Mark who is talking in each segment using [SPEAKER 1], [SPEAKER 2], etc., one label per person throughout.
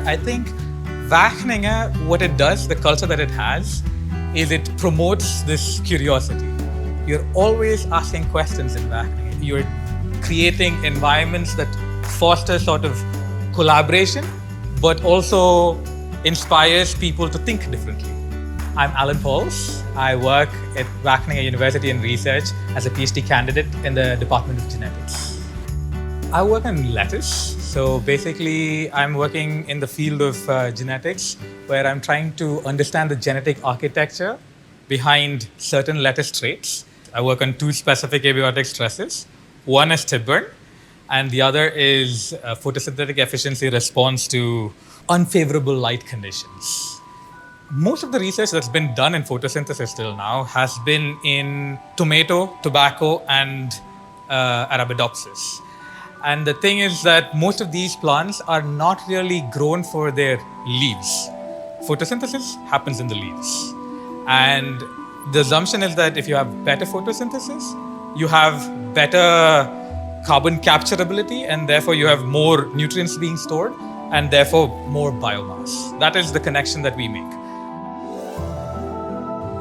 [SPEAKER 1] I think Wageningen, what it does, the culture that it has, is it promotes this curiosity. You're always asking questions in Wageningen. You're creating environments that foster sort of collaboration, but also inspires people to think differently. I'm Alan Pauls. I work at Wageningen University in research as a PhD candidate in the Department of Genetics. I work on lettuce. So basically, I'm working in the field of genetics, where I'm trying to understand the genetic architecture behind certain lettuce traits. I work on two specific abiotic stresses. One is tipburn, and the other is photosynthetic efficiency response to unfavorable light conditions. Most of the research that's been done in photosynthesis till now has been in tomato, tobacco, and Arabidopsis. And the thing is that most of these plants are not really grown for their leaves. Photosynthesis happens in the leaves. And the assumption is that if you have better photosynthesis, you have better carbon capture ability, and therefore you have more nutrients being stored, and therefore more biomass. That is the connection that we make.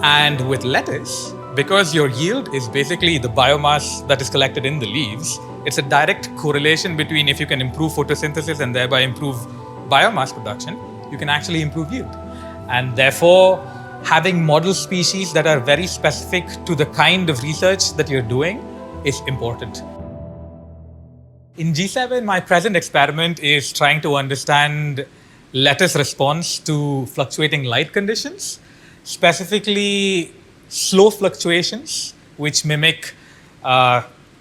[SPEAKER 1] And with lettuce, because your yield is basically the biomass that is collected in the leaves, it's a direct correlation between if you can improve photosynthesis and thereby improve biomass production, you can actually improve yield. And therefore, having model species that are very specific to the kind of research that you're doing is important. In G7, my present experiment is trying to understand lettuce response to fluctuating light conditions, specifically slow fluctuations, which mimic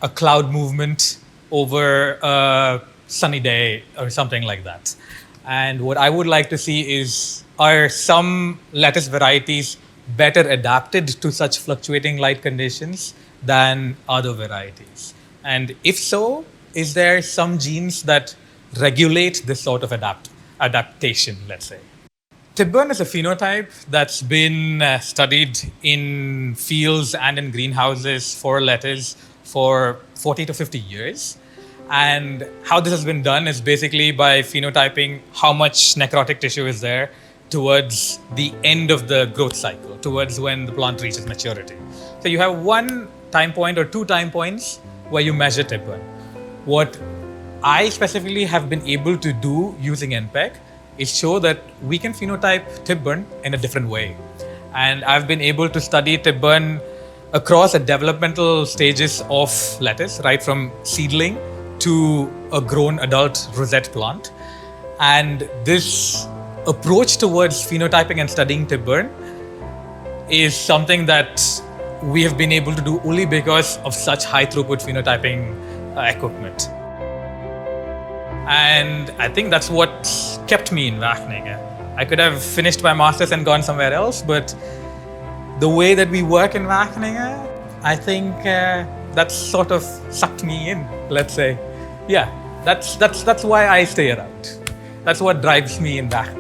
[SPEAKER 1] a cloud movement over a sunny day or something like that. And what I would like to see is, are some lettuce varieties better adapted to such fluctuating light conditions than other varieties? And if so, is there some genes that regulate this sort of adaptation, let's say? Tipburn is a phenotype that's been studied in fields and in greenhouses for lettuce for 40 to 50 years. And how this has been done is basically by phenotyping how much necrotic tissue is there towards the end of the growth cycle, towards when the plant reaches maturity. So you have one time point or two time points where you measure tipburn. What I specifically have been able to do using NPEC is show that we can phenotype tipburn in a different way. And I've been able to study tipburn across the developmental stages of lettuce, right from seedling to a grown adult rosette plant. And this approach towards phenotyping and studying tipburn is something that we have been able to do only because of such high throughput phenotyping equipment. And I think that's what kept me in Wageningen. I could have finished my master's and gone somewhere else, but the way that we work in Wageningen, I think that sort of sucked me in, let's say. Yeah, that's why I stay around. That's what drives me in Wageningen.